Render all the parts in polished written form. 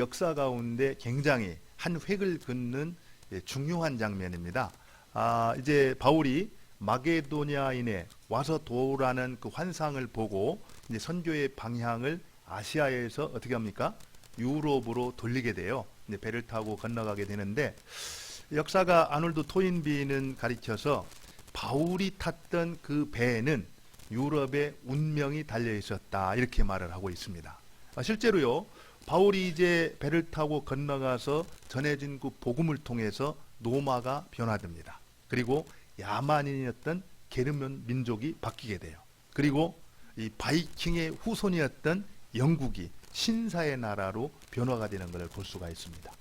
역사 가운데 굉장히 한 획을 긋는 중요한 장면입니다. 이제 바울이 마게도냐인에 와서 도우라는 그 환상을 보고 이제 선교의 방향을 아시아에서 어떻게 합니까? 유럽으로 돌리게 돼요. 이제 배를 타고 건너가게 되는데, 역사가 아놀드 토인비는 가리켜서 바울이 탔던 그 배에는 유럽의 운명이 달려 있었다, 이렇게 말을 하고 있습니다. 실제로요, 바울이 이제 배를 타고 건너가서 전해진 그 복음을 통해서 로마가 변화됩니다. 그리고 야만인이었던 게르만 민족이 바뀌게 돼요. 그리고 이 바이킹의 후손이었던 영국이 신사의 나라로 변화가 되는 것을 볼 수가 있습니다.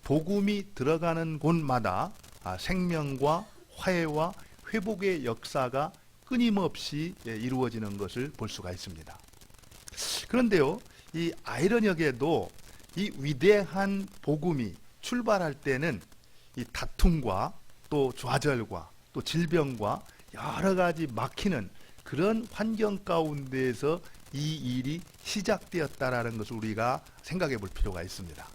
복음이 들어가는 곳마다 생명과 화해와 회복의 역사가 끊임없이 이루어지는 것을 볼 수가 있습니다. 그런데요, 이 아이러니하게도 이 위대한 복음이 출발할 때는 이 다툼과 또 좌절과 또 질병과 여러 가지 막히는 그런 환경 가운데에서 이 일이 시작되었다라는 것을 우리가 생각해 볼 필요가 있습니다.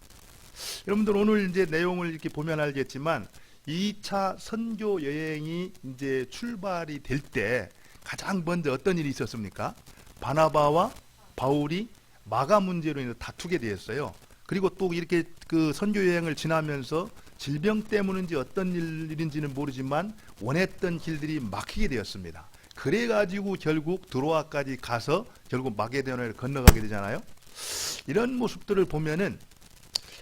여러분들, 오늘 이제 내용을 이렇게 보면 알겠지만 2차 선교 여행이 이제 출발이 될 때 가장 먼저 어떤 일이 있었습니까? 바나바와 바울이 마가 문제로 인해서 다투게 되었어요. 그리고 또 이렇게 그 선교 여행을 지나면서 질병 때문인지 어떤 일인지는 모르지만 원했던 길들이 막히게 되었습니다. 그래가지고 결국 드로아까지 가서 결국 마게도냐를 건너가게 되잖아요. 이런 모습들을 보면은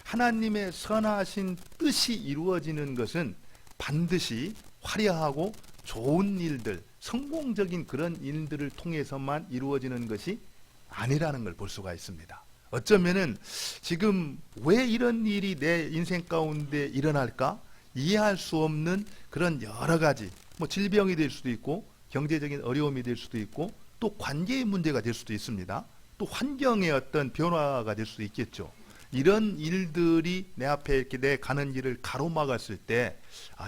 하나님의 선하신 뜻이 이루어지는 것은 반드시 화려하고 좋은 일들, 성공적인 그런 일들을 통해서만 이루어지는 것이 아니라는 걸 볼 수가 있습니다. 어쩌면은 지금 왜 이런 일이 내 인생 가운데 일어날까? 이해할 수 없는 그런 여러 가지, 질병이 될 수도 있고 경제적인 어려움이 될 수도 있고 또 관계의 문제가 될 수도 있습니다. 또 환경의 어떤 변화가 될 수도 있겠죠. 이런 일들이 내 앞에 이렇게 내 가는 길을 가로막았을 때,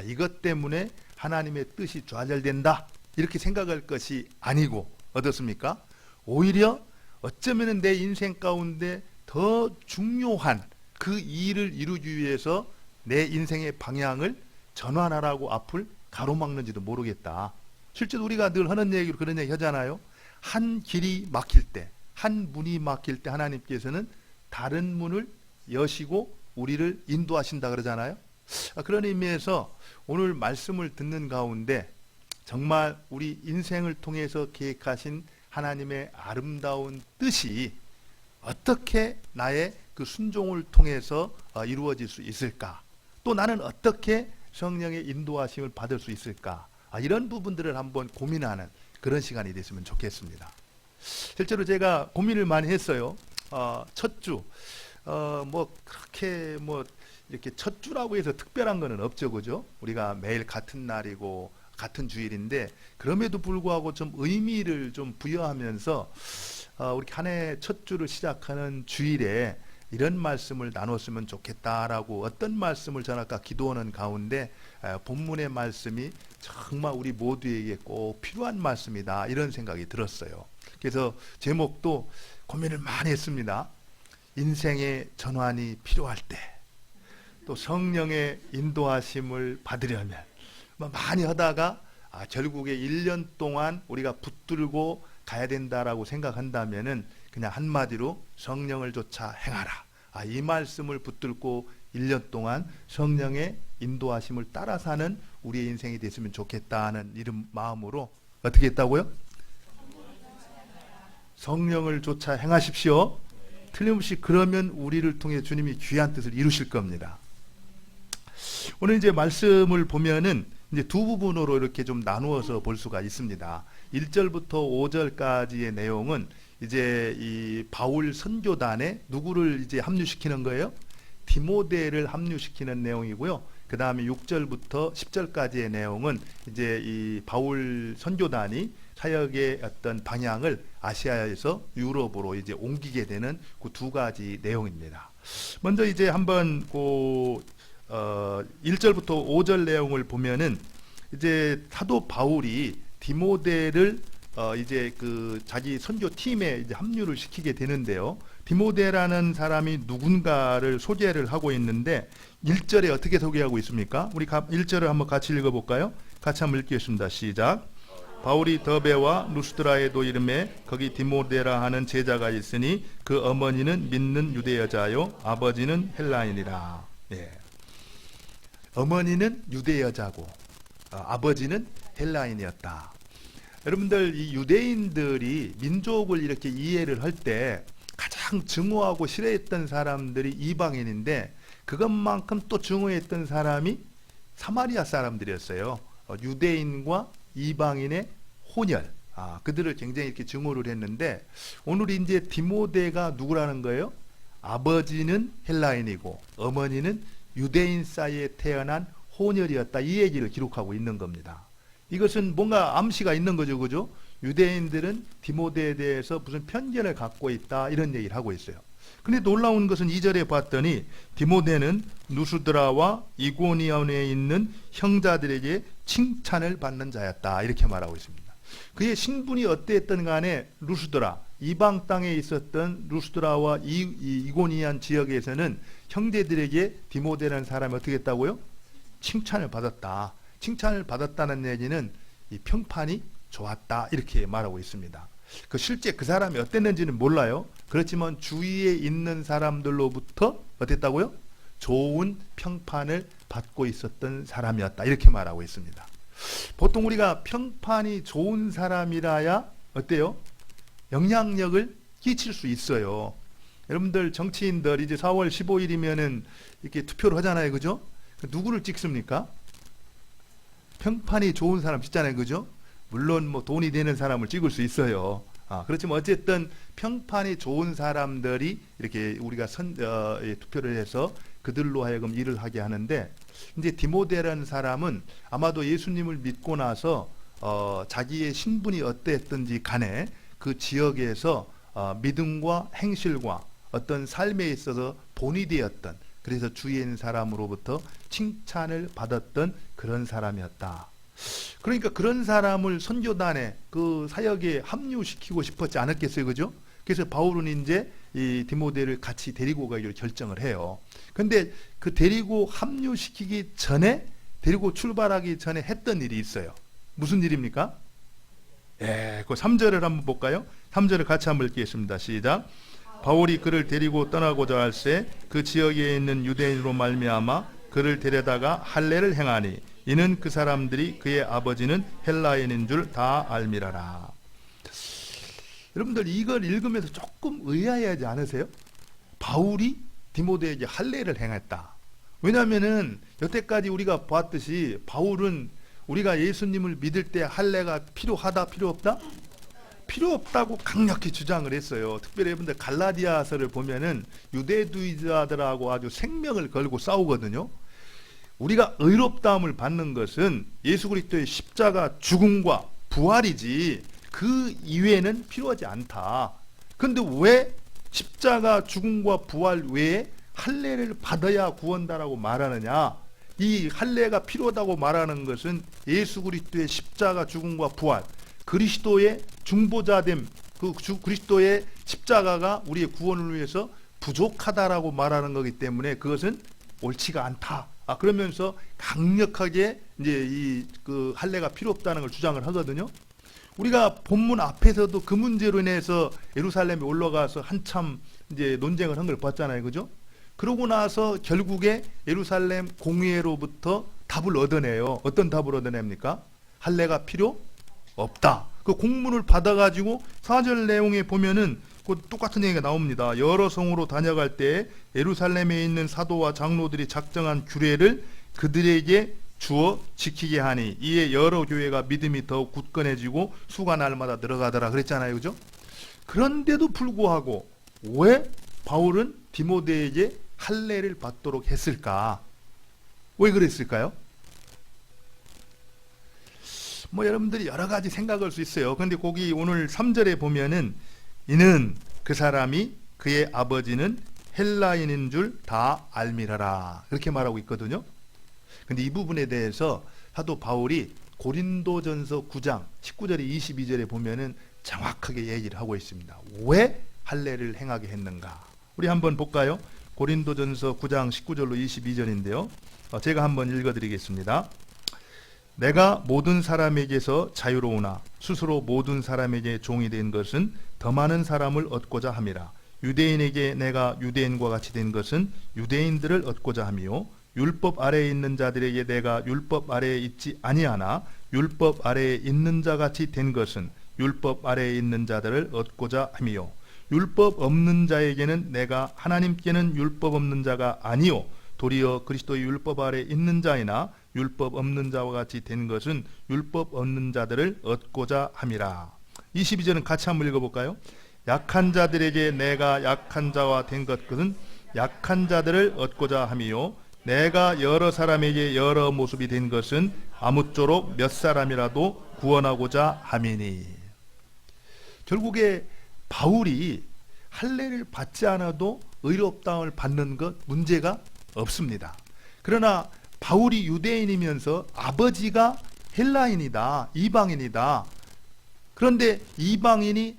이것 때문에 하나님의 뜻이 좌절된다, 이렇게 생각할 것이 아니고 어떻습니까? 오히려 어쩌면 내 인생 가운데 더 중요한 그 일을 이루기 위해서 내 인생의 방향을 전환하라고 앞을 가로막는지도 모르겠다. 실제로 우리가 늘 하는 얘기로 그런 얘기 하잖아요. 한 길이 막힐 때, 한 문이 막힐 때 하나님께서는 다른 문을 여시고 우리를 인도하신다 그러잖아요. 그런 의미에서 오늘 말씀을 듣는 가운데 정말 우리 인생을 통해서 계획하신 하나님의 아름다운 뜻이 어떻게 나의 그 순종을 통해서 이루어질 수 있을까? 또 나는 어떻게 성령의 인도하심을 받을 수 있을까? 이런 부분들을 한번 고민하는 그런 시간이 됐으면 좋겠습니다. 실제로 제가 고민을 많이 했어요. 첫 주, 그렇게 이렇게 첫 주라고 해서 특별한 거는 없죠, 그죠? 우리가 매일 같은 날이고 같은 주일인데 그럼에도 불구하고 좀 의미를 좀 부여하면서 우리 한 해 첫 주를 시작하는 주일에 이런 말씀을 나눴으면 좋겠다라고 어떤 말씀을 저는 아까 기도하는 가운데 본문의 말씀이 정말 우리 모두에게 꼭 필요한 말씀이다, 이런 생각이 들었어요. 그래서 제목도 고민을 많이 했습니다. 인생의 전환이 필요할 때, 또 성령의 인도하심을 받으려면, 많이 하다가 결국에 1년 동안 우리가 붙들고 가야 된다라고 생각한다면은 그냥 한마디로 성령을 쫓아 행하라, 이 말씀을 붙들고 1년 동안 성령의 인도하심을 따라 사는 우리의 인생이 됐으면 좋겠다는 이런 마음으로 어떻게 했다고요? 성령을 쫓아 행하십시오. 틀림없이 그러면 우리를 통해 주님이 귀한 뜻을 이루실 겁니다. 오늘 이제 말씀을 보면은 이제 두 부분으로 이렇게 좀 나누어서 볼 수가 있습니다. 1절부터 5절까지의 내용은 이제 이 바울 선교단에 누구를 이제 합류시키는 거예요? 디모데를 합류시키는 내용이고요. 그 다음에 6절부터 10절까지의 내용은 이제 이 바울 선교단이 사역의 어떤 방향을 아시아에서 유럽으로 이제 옮기게 되는 그 두 가지 내용입니다. 먼저 이제 한번 1절부터 5절 내용을 보면은 이제 사도 바울이 디모데를 이제 그 자기 선교 팀에 이제 합류를 시키게 되는데요. 디모데라는 사람이 누군가를 소개를 하고 있는데 1절에 어떻게 소개하고 있습니까? 우리 1절을 한번 같이 읽어볼까요? 같이 한번 읽겠습니다. 시작. 바울이 더베와 루스드라에도 이름에 거기 디모데라 하는 제자가 있으니 그 어머니는 믿는 유대 여자요 아버지는 헬라인이라. 예. 어머니는 유대 여자고 아버지는 헬라인이었다. 여러분들 이 유대인들이 민족을 이렇게 이해를 할 때 가장 증오하고 싫어했던 사람들이 이방인인데 그것만큼 또 증오했던 사람이 사마리아 사람들이었어요. 유대인과 이방인의 혼혈. 그들을 굉장히 이렇게 증오를 했는데 오늘 이제 디모데가 누구라는 거예요? 아버지는 헬라인이고 어머니는 유대인 사이에 태어난 혼혈이었다. 이 얘기를 기록하고 있는 겁니다. 이것은 뭔가 암시가 있는 거죠. 그죠? 유대인들은 디모데에 대해서 무슨 편견을 갖고 있다. 이런 얘기를 하고 있어요. 근데 놀라운 것은 2절에 봤더니 디모데는 누스드라와 이고니온에 있는 형제들에게 칭찬을 받는 자였다. 이렇게 말하고 있습니다. 그의 신분이 어땠든 간에 루스드라, 이방 땅에 있었던 루스드라와 이고니온 지역에서는 형제들에게 디모데라는 사람이 어떻게 했다고요? 칭찬을 받았다. 칭찬을 받았다는 얘기는 이 평판이 좋았다. 이렇게 말하고 있습니다. 실제 그 사람이 어땠는지는 몰라요. 그렇지만 주위에 있는 사람들로부터 어땠다고요? 좋은 평판을 받고 있었던 사람이었다. 이렇게 말하고 있습니다. 보통 우리가 평판이 좋은 사람이라야 어때요? 영향력을 끼칠 수 있어요. 여러분들 정치인들 이제 4월 15일이면은 이렇게 투표를 하잖아요. 그죠? 누구를 찍습니까? 평판이 좋은 사람 찍잖아요. 그죠? 물론 뭐 돈이 되는 사람을 찍을 수 있어요. 그렇지만 어쨌든 평판이 좋은 사람들이 이렇게 우리가 투표를 해서 그들로 하여금 일을 하게 하는데 이제 디모데라는 사람은 아마도 예수님을 믿고 나서 자기의 신분이 어땠든지 간에 그 지역에서 믿음과 행실과 어떤 삶에 있어서 본이 되었던 그래서 주위에 있는 사람으로부터 칭찬을 받았던 그런 사람이었다. 그러니까 그런 사람을 선교단에 그 사역에 합류시키고 싶었지 않았겠어요. 그죠? 그래서 바울은 이제 이 디모데를 같이 데리고 가기로 결정을 해요. 근데 그 데리고 합류시키기 전에 데리고 출발하기 전에 했던 일이 있어요. 무슨 일입니까? 그 3절을 한번 볼까요? 3절을 같이 한번 읽겠습니다. 시작. 바울이 그를 데리고 떠나고자 할새 그 지역에 있는 유대인으로 말미암아 그를 데려다가 할례를 행하니 이는 그 사람들이 그의 아버지는 헬라인인 줄 다 알미라라. 여러분들 이걸 읽으면서 조금 의아해하지 않으세요? 바울이 디모데에게 할례를 행했다. 왜냐하면은 여태까지 우리가 봤듯이 바울은 우리가 예수님을 믿을 때 할례가 필요하다, 필요 없다? 필요 없다고 강력히 주장을 했어요. 특별히 여러분들 갈라디아서를 보면은 유대주의자들하고 아주 생명을 걸고 싸우거든요. 우리가 의롭다함을 받는 것은 예수 그리스도의 십자가 죽음과 부활이지 그 이외에는 필요하지 않다. 그런데 왜 십자가 죽음과 부활 외에 할례를 받아야 구원다라고 말하느냐? 이 할례가 필요하다고 말하는 것은 예수 그리스도의 십자가 죽음과 부활, 그리스도의 중보자됨, 그리스도의 십자가가 우리의 구원을 위해서 부족하다라고 말하는 거기 때문에 그것은 옳지가 않다. 그러면서 강력하게 이제 그 할례가 필요 없다는 걸 주장을 하거든요. 우리가 본문 앞에서도 그 문제로 인해서 예루살렘에 올라가서 한참 이제 논쟁을 한 걸 봤잖아요. 그죠? 그러고 나서 결국에 예루살렘 공회로부터 답을 얻어내요. 어떤 답을 얻어냅니까? 할례가 필요 없다. 그 공문을 받아가지고 4절 내용에 보면은 그 똑같은 얘기가 나옵니다. 여러 성으로 다녀갈 때 예루살렘에 있는 사도와 장로들이 작정한 규례를 그들에게 주어 지키게 하니 이에 여러 교회가 믿음이 더욱 굳건해지고 수가 날마다 늘어가더라 그랬잖아요. 그죠? 그런데도 불구하고 왜 바울은 디모데에게 할례를 받도록 했을까? 왜 그랬을까요? 여러분들이 여러 가지 생각할 수 있어요. 그런데 거기 오늘 3절에 보면은 이는 그 사람이 그의 아버지는 헬라인인 줄 다 알미라라 그렇게 말하고 있거든요. 근데 이 부분에 대해서 사도 바울이 고린도전서 9장 19절에 22절에 보면은 정확하게 얘기를 하고 있습니다. 왜 할례를 행하게 했는가? 우리 한번 볼까요? 고린도전서 9장 19절로 22절인데요. 제가 한번 읽어드리겠습니다. 내가 모든 사람에게서 자유로우나 스스로 모든 사람에게 종이 된 것은 더 많은 사람을 얻고자 함이라. 유대인에게 내가 유대인과 같이 된 것은 유대인들을 얻고자 함이요 율법 아래에 있는 자들에게 내가 율법 아래에 있지 아니하나 율법 아래에 있는 자같이 된 것은 율법 아래에 있는 자들을 얻고자 함이요 율법 없는 자에게는 내가 하나님께는 율법 없는 자가 아니요 도리어 그리스도의 율법 아래에 있는 자이나 율법 없는 자와 같이 된 것은 율법 없는 자들을 얻고자 함이라. 22절은 같이 한번 읽어볼까요? 약한 자들에게 내가 약한 자와 된 것은 약한 자들을 얻고자 함이요 내가 여러 사람에게 여러 모습이 된 것은 아무쪼록 몇 사람이라도 구원하고자 함이니. 결국에 바울이 할례를 받지 않아도 의롭다함을 받는 것 문제가 없습니다. 그러나 바울이 유대인이면서 아버지가 헬라인이다, 이방인이다. 그런데 이방인이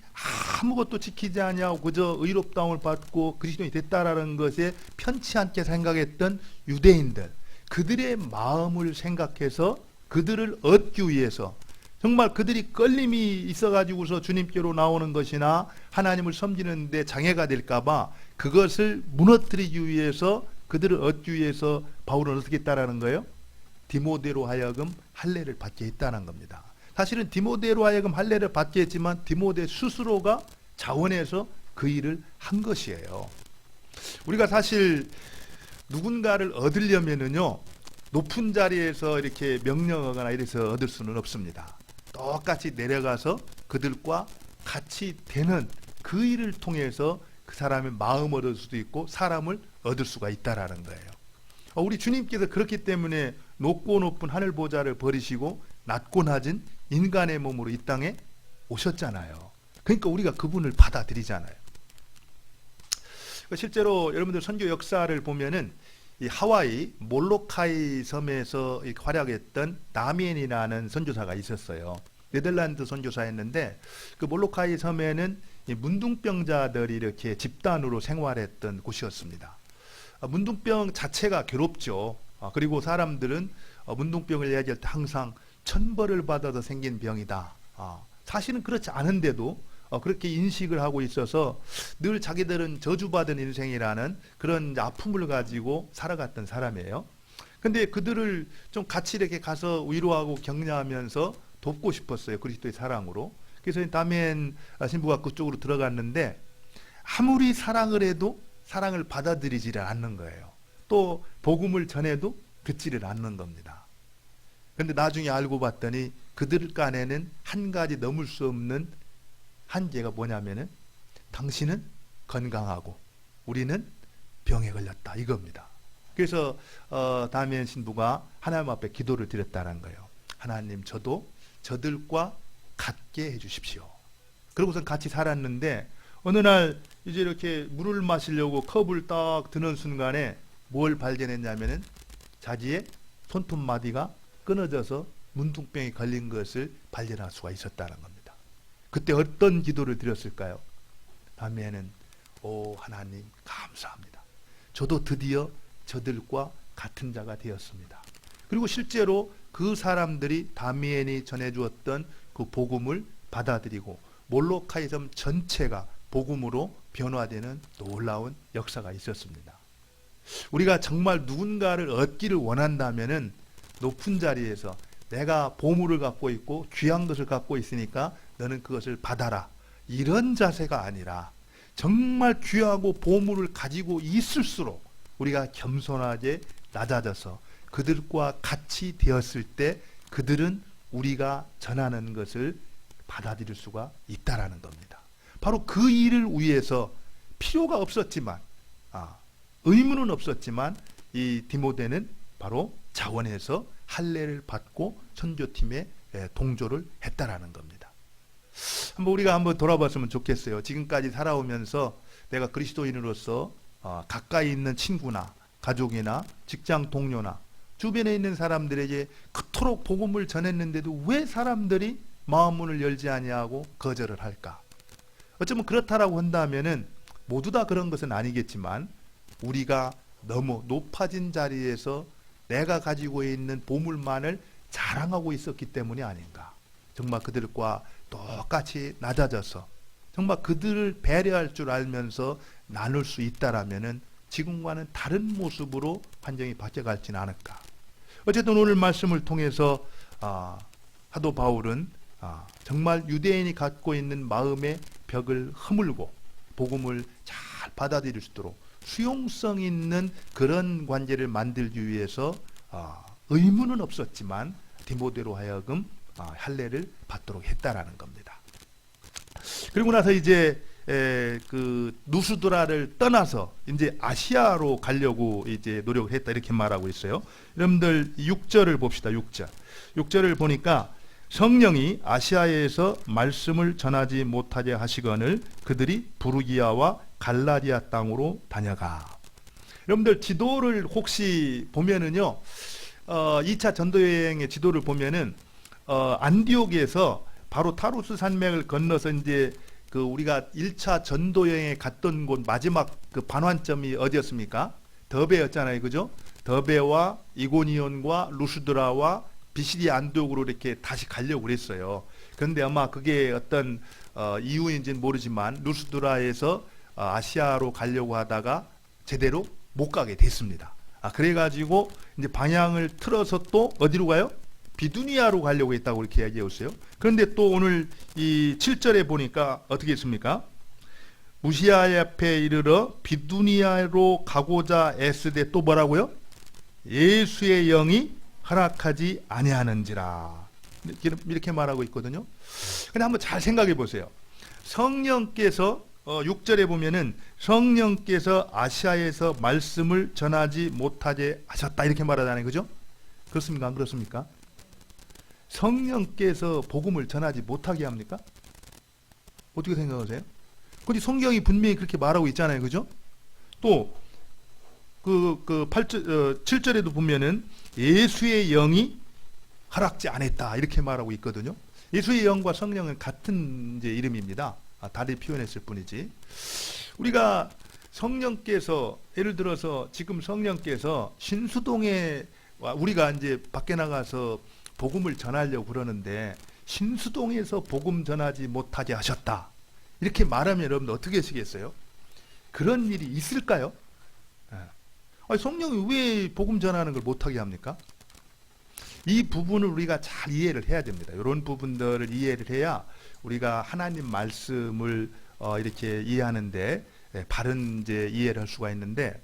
아무것도 지키지 아니하고 그저 의롭다함을 받고 그리스도인이 됐다라는 것에 편치 않게 생각했던 유대인들, 그들의 마음을 생각해서 그들을 얻기 위해서 정말 그들이 끌림이 있어가지고서 주님께로 나오는 것이나 하나님을 섬기는 데 장애가 될까봐 그것을 무너뜨리기 위해서 그들을 얻기 위해서 바울은 어떻게 했다라는 거예요? 디모데로 하여금 할례를 받게 했다는 겁니다. 사실은 디모데로 하여금 할례를 받게 했지만 디모데 스스로가 자원해서 그 일을 한 것이에요. 우리가 사실 누군가를 얻으려면은요 높은 자리에서 이렇게 명령하거나 이래서 얻을 수는 없습니다. 똑같이 내려가서 그들과 같이 되는 그 일을 통해서 그 사람의 마음을 얻을 수도 있고 사람을 얻을 수가 있다라는 거예요. 우리 주님께서 그렇기 때문에 높고 높은 하늘 보좌를 버리시고 낮고 낮은 인간의 몸으로 이 땅에 오셨잖아요. 그러니까 우리가 그분을 받아들이잖아요. 실제로 여러분들 선교 역사를 보면은 이 하와이 몰로카이 섬에서 활약했던 다미엔이라는 선교사가 있었어요. 네덜란드 선교사였는데 그 몰로카이 섬에는 이 문둥병자들이 이렇게 집단으로 생활했던 곳이었습니다. 문둥병 자체가 괴롭죠. 그리고 사람들은 문둥병을 이야기할 때 항상 천벌을 받아서 생긴 병이다. 사실은 그렇지 않은데도 그렇게 인식을 하고 있어서 늘 자기들은 저주받은 인생이라는 그런 아픔을 가지고 살아갔던 사람이에요. 근데 그들을 좀 같이 이렇게 가서 위로하고 격려하면서 돕고 싶었어요. 그리스도의 사랑으로. 그래서 다멘 신부가 그쪽으로 들어갔는데 아무리 사랑을 해도 사랑을 받아들이지를 않는 거예요. 또 복음을 전해도 듣지를 않는 겁니다. 그런데 나중에 알고 봤더니 그들 간에는 한 가지 넘을 수 없는 한계가 뭐냐면은 당신은 건강하고 우리는 병에 걸렸다 이겁니다. 그래서 다미엔 신부가 하나님 앞에 기도를 드렸다는 거예요. 하나님 저도 저들과 같게 해주십시오. 그러고서 같이 살았는데 어느 날 이제 이렇게 물을 마시려고 컵을 딱 드는 순간에 뭘 발견했냐면은 자기의 손톱마디가 끊어져서 문둥병에 걸린 것을 발견할 수가 있었다는 겁니다. 그때 어떤 기도를 드렸을까요? 다음에는 오 하나님 감사합니다. 저도 드디어 저들과 같은 자가 되었습니다. 그리고 실제로 그 사람들이 다미엔이 전해주었던 그 복음을 받아들이고 몰로카이 섬 전체가 복음으로 변화되는 놀라운 역사가 있었습니다. 우리가 정말 누군가를 얻기를 원한다면은 높은 자리에서 내가 보물을 갖고 있고 귀한 것을 갖고 있으니까 너는 그것을 받아라. 이런 자세가 아니라 정말 귀하고 보물을 가지고 있을수록 우리가 겸손하게 낮아져서 그들과 같이 되었을 때 그들은 우리가 전하는 것을 받아들일 수가 있다라는 겁니다. 바로 그 일을 위해서 필요가 없었지만 의무는 없었지만 이 디모데는 바로 자원해서 할례를 받고 선교팀에 동조를 했다라는 겁니다. 우리가 한번 돌아봤으면 좋겠어요. 지금까지 살아오면서 내가 그리스도인으로서 가까이 있는 친구나 가족이나 직장 동료나 주변에 있는 사람들에게 그토록 복음을 전했는데도 왜 사람들이 마음 문을 열지 아니하고 거절을 할까? 어쩌면 그렇다라고 한다면은 모두 다 그런 것은 아니겠지만 우리가 너무 높아진 자리에서 내가 가지고 있는 보물만을 자랑하고 있었기 때문이 아닌가. 정말 그들과 똑같이 낮아져서 정말 그들을 배려할 줄 알면서 나눌 수 있다라면은 지금과는 다른 모습으로 환경이 바뀌어갈지는 않을까. 어쨌든 오늘 말씀을 통해서 사도 바울은 정말 유대인이 갖고 있는 마음의 벽을 허물고 복음을 잘 받아들일 수 있도록 수용성 있는 그런 관계를 만들기 위해서 의무는 없었지만 디모데로 하여금 할례를 받도록 했다라는 겁니다. 그리고 나서 이제 그 누스드라를 떠나서 이제 아시아로 가려고 이제 노력을 했다 이렇게 말하고 있어요. 여러분들 6절을 봅시다. 6절을 보니까 성령이 아시아에서 말씀을 전하지 못하게 하시거늘 그들이 부르기아와 갈라디아 땅으로 다녀가. 여러분들 지도를 혹시 보면은요, 2차 전도여행의 지도를 보면은 안디옥에서 바로 타루스 산맥을 건너서 이제 그 우리가 1차 전도여행에 갔던 곳 마지막 그 반환점이 어디였습니까? 더베였잖아요, 그죠? 더베와 이고니온과 루스드라와 비시디 안디옥으로 이렇게 다시 가려고 그랬어요. 그런데 아마 그게 어떤 이유인지는 모르지만 루스드라에서 아시아로 가려고 하다가 제대로 못 가게 됐습니다. 그래가지고 이제 방향을 틀어서 또 어디로 가요? 비두니아로 가려고 했다고 이렇게 이야기해 오세요. 그런데 또 오늘 이 7절에 보니까 어떻게 했습니까? 무시아 앞에 이르러 비두니아로 가고자 애쓰되 또 뭐라고요? 예수의 영이 허락하지 아니하는지라 이렇게 말하고 있거든요. 근데 한번 잘 생각해 보세요. 성령께서 6절에 보면은 성령께서 아시아에서 말씀을 전하지 못하게 하셨다 이렇게 말하잖아요. 그죠? 그렇습니까? 안 그렇습니까? 성령께서 복음을 전하지 못하게 합니까? 어떻게 생각하세요? 근데 성경이 분명히 그렇게 말하고 있잖아요. 그죠? 또 그 7절에도 보면은 예수의 영이 허락지 않았다 이렇게 말하고 있거든요. 예수의 영과 성령은 같은 이제 이름입니다. 다르게 표현했을 뿐이지. 우리가 성령께서 예를 들어서 지금 성령께서 신수동에 우리가 이제 밖에 나가서 복음을 전하려고 그러는데 신수동에서 복음 전하지 못하게 하셨다 이렇게 말하면 여러분 어떻게 하시겠어요? 그런 일이 있을까요? 아니, 성령이 왜 복음 전하는 걸 못하게 합니까? 이 부분을 우리가 잘 이해를 해야 됩니다. 이런 부분들을 이해를 해야 우리가 하나님 말씀을 이렇게 이해하는데 바른 이제 이해를 할 수가 있는데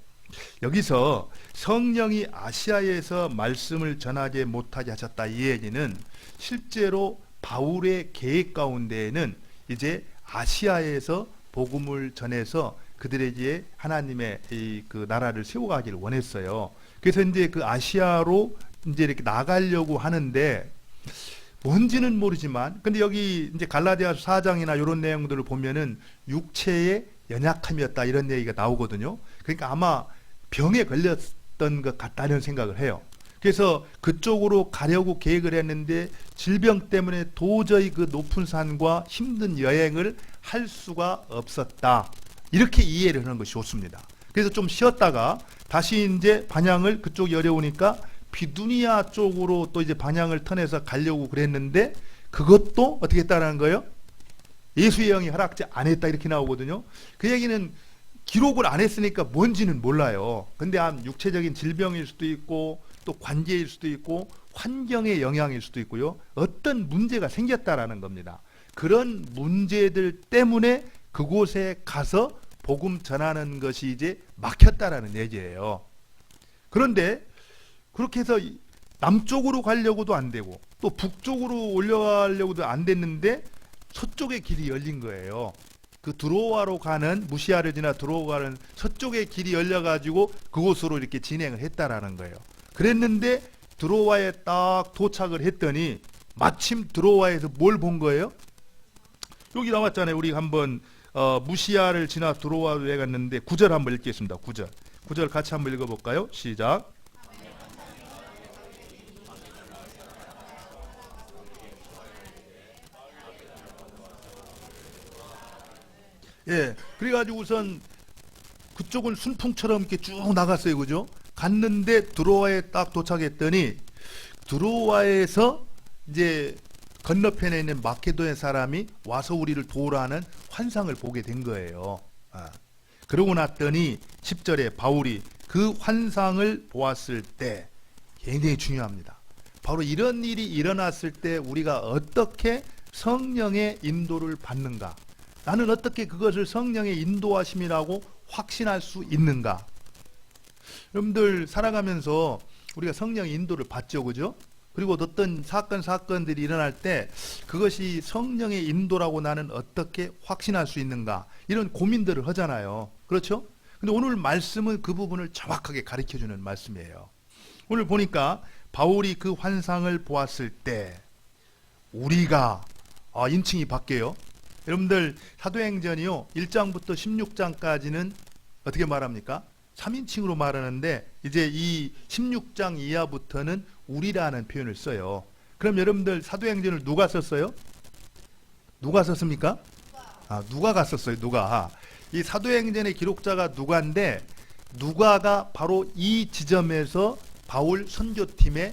여기서 성령이 아시아에서 말씀을 전하지 못하게 하셨다 이 얘기는 실제로 바울의 계획 가운데에는 이제 아시아에서 복음을 전해서 그들에게 하나님의 그 나라를 세워가기를 원했어요. 그래서 이제 그 아시아로 이제 이렇게 나가려고 하는데 뭔지는 모르지만 근데 여기 이제 갈라디아서 4장이나 이런 내용들을 보면은 육체의 연약함이었다 이런 얘기가 나오거든요. 그러니까 아마 병에 걸렸던 것 같다는 생각을 해요. 그래서 그쪽으로 가려고 계획을 했는데 질병 때문에 도저히 그 높은 산과 힘든 여행을 할 수가 없었다. 이렇게 이해를 하는 것이 좋습니다. 그래서 좀 쉬었다가 다시 이제 방향을 그쪽이 어려우니까 비두니아 쪽으로 또 이제 방향을 턴해서 가려고 그랬는데 그것도 어떻게 했다는 거예요? 예수의 영이 허락지 안 했다 이렇게 나오거든요. 그 얘기는 기록을 안 했으니까 뭔지는 몰라요. 근데 한 육체적인 질병일 수도 있고 또 관계일 수도 있고 환경의 영향일 수도 있고요. 어떤 문제가 생겼다라는 겁니다. 그런 문제들 때문에 그곳에 가서 복음 전하는 것이 이제 막혔다라는 얘기예요. 그런데 그렇게 해서 남쪽으로 가려고도 안 되고 또 북쪽으로 올라가려고도 안 됐는데 서쪽의 길이 열린 거예요. 그 드로아로 가는 무시아를 지나 드로아가는 서쪽의 길이 열려가지고 그곳으로 이렇게 진행을 했다라는 거예요. 그랬는데 드로아에 딱 도착을 했더니 마침 드로아에서 뭘 본 거예요? 여기 나왔잖아요. 우리 한번 무시아를 지나 드로아에 갔는데 9절 한번 읽겠습니다. 9절 같이 한번 읽어볼까요? 시작. 예, 그래가지고 우선 그쪽은 순풍처럼 이렇게 쭉 나갔어요, 그죠? 갔는데 드로아에 딱 도착했더니 드로아에서 이제 건너편에 있는 마케도니아 사람이 와서 우리를 도우라는 환상을 보게 된 거예요. 그러고 났더니 10절에 바울이 그 환상을 보았을 때 굉장히 중요합니다. 바로 이런 일이 일어났을 때 우리가 어떻게 성령의 인도를 받는가? 나는 어떻게 그것을 성령의 인도하심이라고 확신할 수 있는가? 여러분들 살아가면서 우리가 성령의 인도를 받죠, 그죠? 그리고 어떤 사건들이 일어날 때 그것이 성령의 인도라고 나는 어떻게 확신할 수 있는가? 이런 고민들을 하잖아요. 그렇죠? 근데 오늘 말씀은 그 부분을 정확하게 가르쳐주는 말씀이에요. 오늘 보니까 바울이 그 환상을 보았을 때 우리가 인칭이 바뀌어요. 여러분들 사도행전이요 1장부터 16장까지는 어떻게 말합니까? 3인칭으로 말하는데 이제 이 16장 이하부터는 우리라는 표현을 써요. 그럼 여러분들 사도행전을 누가 썼어요? 누가 썼습니까? 누가가 썼어요. 누가. 이 사도행전의 기록자가 누가인데 누가가 바로 이 지점에서 바울 선교팀에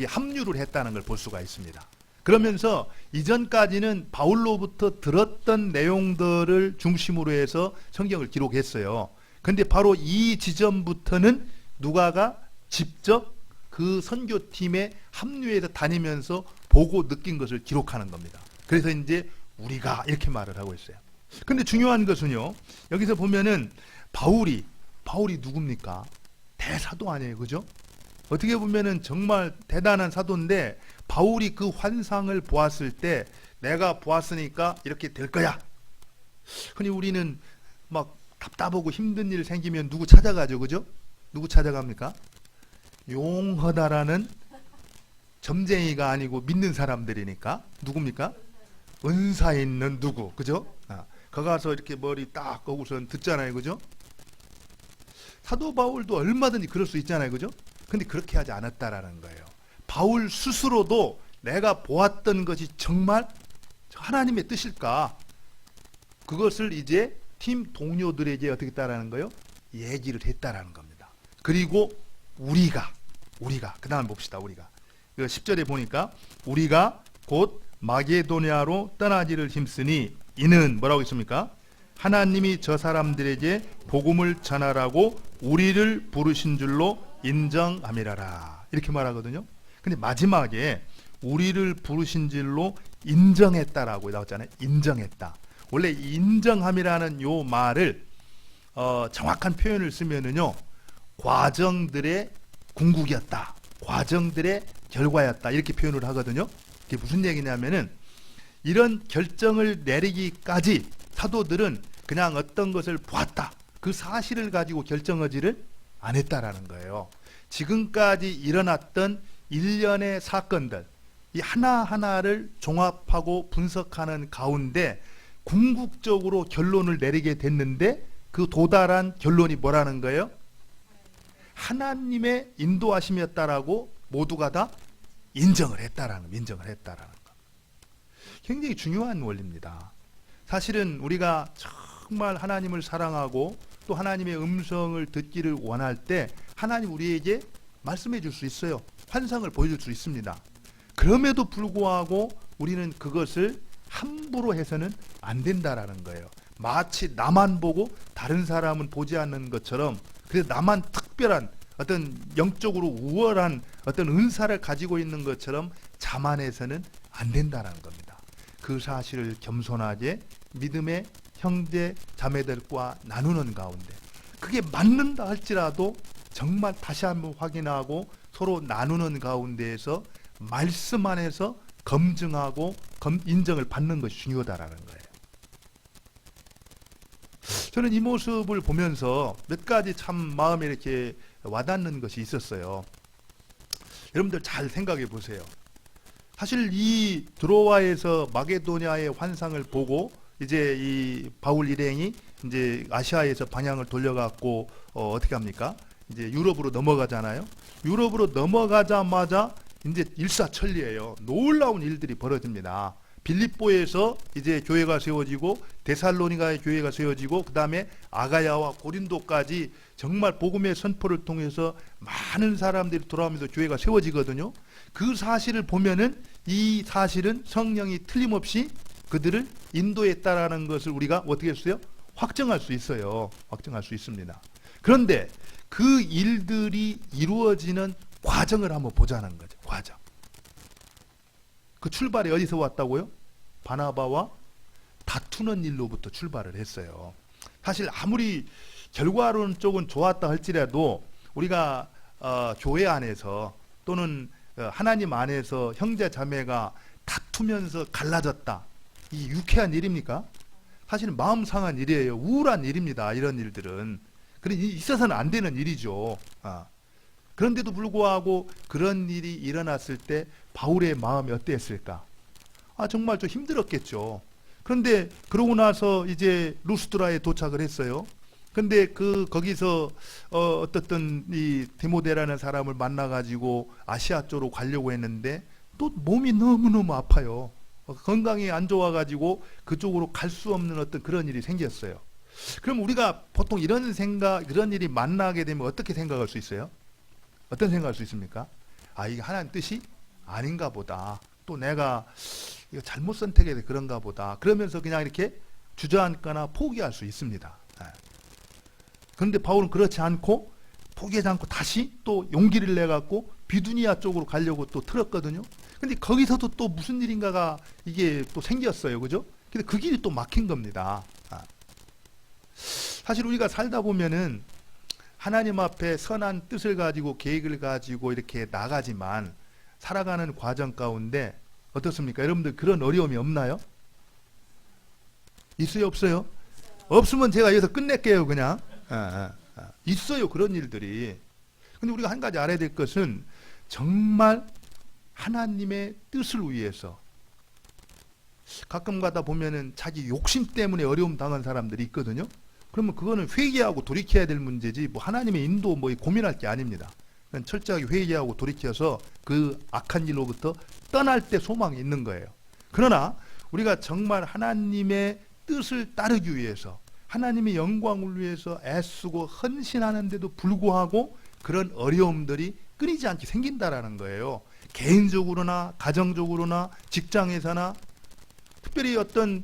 합류를 했다는 걸 볼 수가 있습니다. 그러면서 이전까지는 바울로부터 들었던 내용들을 중심으로 해서 성경을 기록했어요. 근데 바로 이 지점부터는 누가가 직접 그 선교팀에 합류해서 다니면서 보고 느낀 것을 기록하는 겁니다. 그래서 이제 우리가 이렇게 말을 하고 있어요. 근데 중요한 것은요, 여기서 보면은 바울이 누굽니까? 대사도 아니에요, 그죠? 어떻게 보면은 정말 대단한 사도인데 바울이 그 환상을 보았을 때 내가 보았으니까 이렇게 될 거야. 흔히 우리는 막 답답하고 힘든 일 생기면 누구 찾아가죠, 그죠? 누구 찾아갑니까? 용허다라는 점쟁이가 아니고 믿는 사람들이니까 누굽니까? 은사 있는 누구, 그죠? 거기 가서 이렇게 머리 딱 거고선 듣잖아요, 그죠? 사도 바울도 얼마든지 그럴 수 있잖아요, 그죠? 근데 그렇게 하지 않았다라는 거예요. 바울 스스로도 내가 보았던 것이 정말 하나님의 뜻일까? 그것을 이제 팀 동료들에게 어떻게 했다라는 거예요? 얘기를 했다라는 겁니다. 그리고 우리가 그 다음 봅시다. 우리가 10절에 보니까 우리가 곧 마게도냐로 떠나기를 힘쓰니 이는 뭐라고 있습니까? 하나님이 저 사람들에게 복음을 전하라고 우리를 부르신 줄로 인정함이라라. 이렇게 말하거든요. 근데 마지막에 우리를 부르신 줄로 인정했다라고 나왔잖아요. 인정했다. 원래 인정함이라는 요 말을 정확한 표현을 쓰면은요, 과정들의 궁극이었다, 과정들의 결과였다, 이렇게 표현을 하거든요. 그게 무슨 얘기냐면은 이런 결정을 내리기까지 사도들은 그냥 어떤 것을 보았다, 그 사실을 가지고 결정하지를 안 했다라는 거예요. 지금까지 일어났던 일련의 사건들, 이 하나하나를 종합하고 분석하는 가운데 궁극적으로 결론을 내리게 됐는데 그 도달한 결론이 뭐라는 거예요? 하나님의 인도하심이었다라고 모두가 다 인정을 했다라는 거. 굉장히 중요한 원리입니다. 사실은 우리가 정말 하나님을 사랑하고 또 하나님의 음성을 듣기를 원할 때 하나님 우리에게 말씀해 줄 수 있어요. 환상을 보여줄 수 있습니다. 그럼에도 불구하고 우리는 그것을 함부로 해서는 안 된다라는 거예요. 마치 나만 보고 다른 사람은 보지 않는 것처럼, 그래서 나만 특별한 어떤 영적으로 우월한 어떤 은사를 가지고 있는 것처럼 자만해서는 안 된다라는 겁니다. 그 사실을 겸손하게 믿음의 형제 자매들과 나누는 가운데 그게 맞는다 할지라도 정말 다시 한번 확인하고 서로 나누는 가운데에서 말씀 안에서 검증하고 인정을 받는 것이 중요하다라는 거예요. 저는 이 모습을 보면서 몇 가지 참 마음에 이렇게 와닿는 것이 있었어요. 여러분들 잘 생각해 보세요. 사실 이 드로아에서 마게도냐의 환상을 보고 이제 이 바울 일행이 이제 아시아에서 방향을 돌려갖고 어떻게 합니까? 이제 유럽으로 넘어가잖아요. 유럽으로 넘어가자마자 이제 일사천리예요. 놀라운 일들이 벌어집니다. 빌립보에서 이제 교회가 세워지고 데살로니가의 교회가 세워지고 그 다음에 아가야와 고린도까지 정말 복음의 선포를 통해서 많은 사람들이 돌아오면서 교회가 세워지거든요. 그 사실을 보면은 이 사실은 성령이 틀림없이 그들을 인도했다라는 것을 우리가 어떻게 했어요? 확정할 수 있어요. 확정할 수 있습니다. 그런데 그 일들이 이루어지는 과정을 한번 보자는 거죠. 과정. 그 출발이 어디서 왔다고요? 바나바와 다투는 일로부터 출발을 했어요. 사실 아무리 결과론 쪽은 좋았다 할지라도 우리가 교회 안에서 또는 하나님 안에서 형제 자매가 다투면서 갈라졌다. 이 유쾌한 일입니까? 사실은 마음 상한 일이에요. 우울한 일입니다. 이런 일들은. 그래 있어서는 안 되는 일이죠. 그런데도 불구하고 그런 일이 일어났을 때 바울의 마음이 어땠을까? 정말 좀 힘들었겠죠. 그런데 그러고 나서 이제 루스드라에 도착을 했어요. 근데 거기서 어떻든 이 디모데라는 사람을 만나가지고 아시아 쪽으로 가려고 했는데 또 몸이 너무너무 아파요. 건강이 안 좋아가지고 그쪽으로 갈 수 없는 어떤 그런 일이 생겼어요. 그럼 우리가 보통 이런 일이 만나게 되면 어떻게 생각할 수 있어요? 어떤 생각할 수 있습니까? 이게 하나님 뜻이 아닌가 보다. 또 내가 이거 잘못 선택해서 그런가 보다. 그러면서 그냥 이렇게 주저앉거나 포기할 수 있습니다. 그런데 바울은 그렇지 않고 포기하지 않고 다시 또 용기를 내갖고 비두니아 쪽으로 가려고 또 틀었거든요. 근데 거기서도 또 무슨 일인가가 이게 또 생겼어요. 그죠? 근데 그 길이 또 막힌 겁니다. 사실 우리가 살다 보면은 하나님 앞에 선한 뜻을 가지고 계획을 가지고 이렇게 나가지만 살아가는 과정 가운데 어떻습니까? 여러분들 그런 어려움이 없나요? 있어요? 없어요? 없으면 제가 여기서 끝낼게요. 그냥. 있어요. 그런 일들이. 근데 우리가 한 가지 알아야 될 것은 정말 하나님의 뜻을 위해서 가끔 가다 보면은 자기 욕심 때문에 어려움 당한 사람들이 있거든요. 그러면 그거는 회개하고 돌이켜야 될 문제지 뭐 하나님의 인도 뭐 고민할 게 아닙니다. 그냥 철저하게 회개하고 돌이켜서 그 악한 일로부터 떠날 때 소망이 있는 거예요. 그러나 우리가 정말 하나님의 뜻을 따르기 위해서 하나님의 영광을 위해서 애쓰고 헌신하는데도 불구하고 그런 어려움들이 끊이지 않게 생긴다라는 거예요. 개인적으로나 가정적으로나 직장에서나 특별히 어떤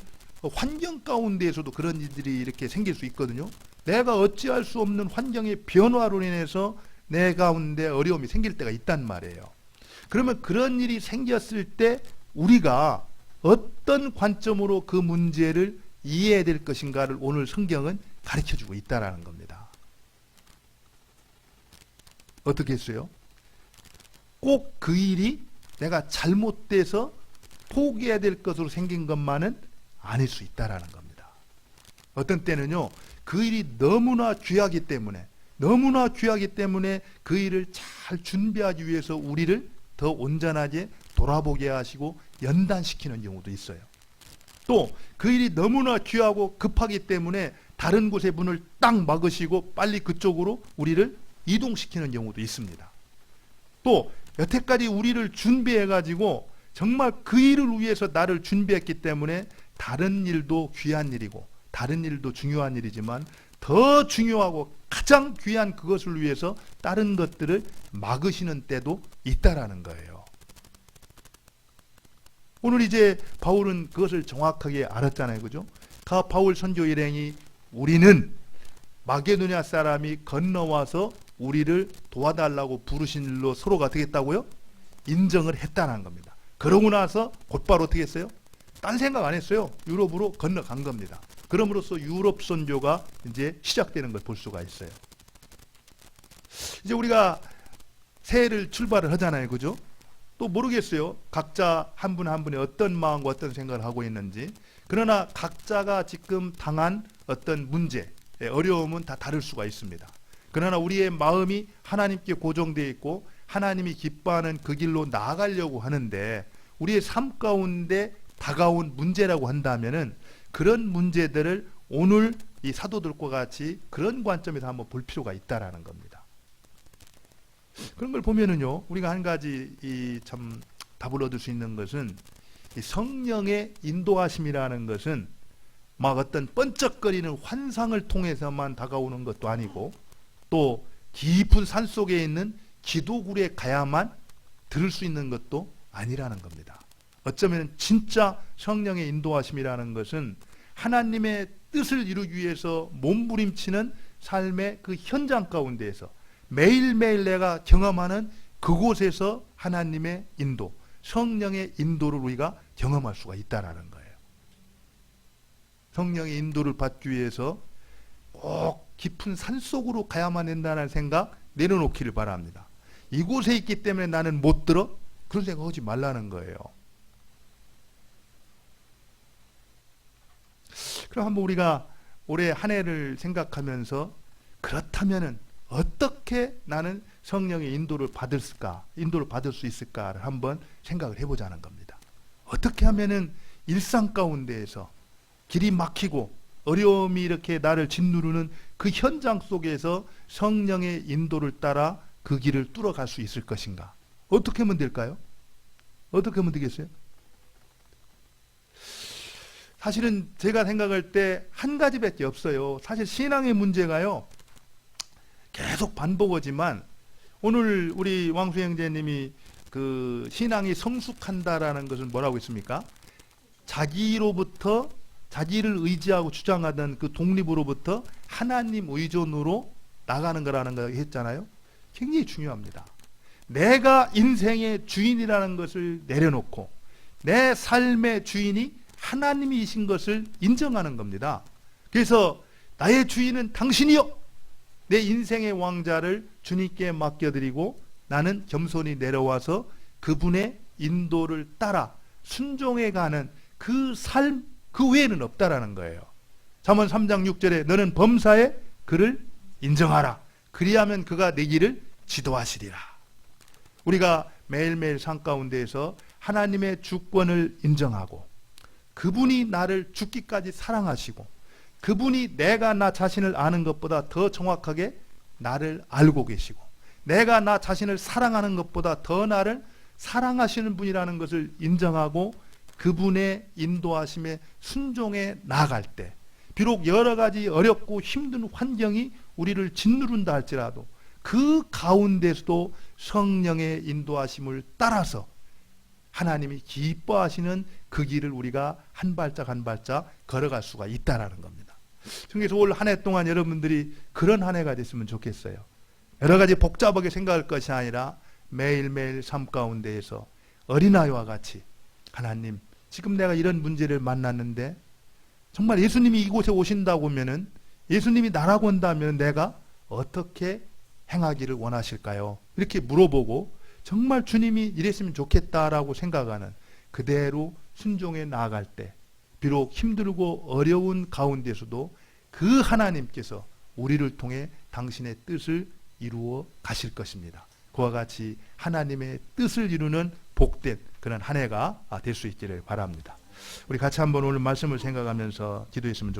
환경 가운데에서도 그런 일들이 이렇게 생길 수 있거든요. 내가 어찌할 수 없는 환경의 변화로 인해서 내 가운데 어려움이 생길 때가 있단 말이에요. 그러면 그런 일이 생겼을 때 우리가 어떤 관점으로 그 문제를 이해해야 될 것인가를 오늘 성경은 가르쳐주고 있다는 겁니다. 어떻게 했어요? 꼭 그 일이 내가 잘못돼서 포기해야 될 것으로 생긴 것만은 아닐 수 있다는 겁니다. 어떤 때는요, 그 일이 너무나 귀하기 때문에 그 일을 잘 준비하기 위해서 우리를 더 온전하게 돌아보게 하시고 연단시키는 경우도 있어요. 또 그 일이 너무나 귀하고 급하기 때문에 다른 곳의 문을 딱 막으시고 빨리 그쪽으로 우리를 이동시키는 경우도 있습니다. 또 여태까지 우리를 준비해가지고 정말 그 일을 위해서 나를 준비했기 때문에 다른 일도 귀한 일이고 다른 일도 중요한 일이지만 더 중요하고 가장 귀한 그것을 위해서 다른 것들을 막으시는 때도 있다라는 거예요. 오늘 이제 바울은 그것을 정확하게 알았잖아요. 그죠? 바울 선교 일행이 우리는 마게도냐 사람이 건너와서 우리를 도와달라고 부르신 일로 서로가 어떻게 했다고요? 인정을 했다는 겁니다. 그러고 나서 곧바로 어떻게 했어요? 딴 생각 안 했어요. 유럽으로 건너간 겁니다. 그럼으로써 유럽 선교가 이제 시작되는 걸 볼 수가 있어요. 이제 우리가 새해를 출발을 하잖아요. 그죠? 또 모르겠어요. 각자 한 분 한 분이 어떤 마음과 어떤 생각을 하고 있는지. 그러나 각자가 지금 당한 어떤 문제, 어려움은 다 다를 수가 있습니다. 그러나 우리의 마음이 하나님께 고정되어 있고 하나님이 기뻐하는 그 길로 나아가려고 하는데 우리의 삶 가운데 다가온 문제라고 한다면은 그런 문제들을 오늘 이 사도들과 같이 그런 관점에서 한번 볼 필요가 있다라는 겁니다. 그런 걸 보면은요, 우리가 한 가지 참 답을 얻을 수 있는 것은 이 성령의 인도하심이라는 것은 막 어떤 번쩍거리는 환상을 통해서만 다가오는 것도 아니고 또 깊은 산속에 있는 기도굴에 가야만 들을 수 있는 것도 아니라는 겁니다. 어쩌면 진짜 성령의 인도하심이라는 것은 하나님의 뜻을 이루기 위해서 몸부림치는 삶의 그 현장 가운데에서 매일매일 내가 경험하는 그곳에서 하나님의 인도, 성령의 인도를 우리가 경험할 수가 있다는 거예요. 성령의 인도를 받기 위해서 꼭 깊은 산속으로 가야만 된다는 생각 내려놓기를 바랍니다. 이곳에 있기 때문에 나는 못 들어? 그런 생각 하지 말라는 거예요. 그럼 한번 우리가 올해 한 해를 생각하면서 그렇다면은 어떻게 나는 성령의 인도를 받을 수 있을까를 한번 생각을 해보자는 겁니다. 어떻게 하면은 일상 가운데에서 길이 막히고 어려움이 이렇게 나를 짓누르는 그 현장 속에서 성령의 인도를 따라 그 길을 뚫어갈 수 있을 것인가? 어떻게 하면 될까요? 어떻게 하면 되겠어요? 사실은 제가 생각할 때 한 가지밖에 없어요. 사실 신앙의 문제가요, 계속 반복하지만 오늘 우리 왕수 형제님이 그 신앙이 성숙한다라는 것은 뭐라고 했습니까? 자기로부터 자기를 의지하고 주장하던 그 독립으로부터 하나님 의존으로 나가는 거라는 거 했잖아요. 굉장히 중요합니다. 내가 인생의 주인이라는 것을 내려놓고 내 삶의 주인이 하나님이신 것을 인정하는 겁니다. 그래서 나의 주인은 당신이요, 내 인생의 왕자를 주님께 맡겨드리고 나는 겸손히 내려와서 그분의 인도를 따라 순종해가는 그 삶, 그 외에는 없다라는 거예요. 잠언 3장 6절에 너는 범사에 그를 인정하라. 그리하면 그가 내 길을 지도하시리라. 우리가 매일매일 삶 가운데에서 하나님의 주권을 인정하고 그분이 나를 죽기까지 사랑하시고 그분이 내가 나 자신을 아는 것보다 더 정확하게 나를 알고 계시고 내가 나 자신을 사랑하는 것보다 더 나를 사랑하시는 분이라는 것을 인정하고 그분의 인도하심에 순종해 나아갈 때 비록 여러 가지 어렵고 힘든 환경이 우리를 짓누른다 할지라도 그 가운데서도 성령의 인도하심을 따라서 하나님이 기뻐하시는 그 길을 우리가 한 발짝 한 발짝 걸어갈 수가 있다는 겁니다. 그래서 올 한 해 동안 여러분들이 그런 한 해가 됐으면 좋겠어요. 여러 가지 복잡하게 생각할 것이 아니라 매일매일 삶 가운데에서 어린아이와 같이 하나님, 지금 내가 이런 문제를 만났는데 정말 예수님이 이곳에 오신다고 하면은 예수님이 나라고 한다면 내가 어떻게 행하기를 원하실까요? 이렇게 물어보고 정말 주님이 이랬으면 좋겠다라고 생각하는 그대로 순종해 나아갈 때 비록 힘들고 어려운 가운데서도 그 하나님께서 우리를 통해 당신의 뜻을 이루어 가실 것입니다. 그와 같이 하나님의 뜻을 이루는 복된 그런 한 해가 될 수 있기를 바랍니다. 우리 같이 한번 오늘 말씀을 생각하면서 기도했으면 좋겠습니다.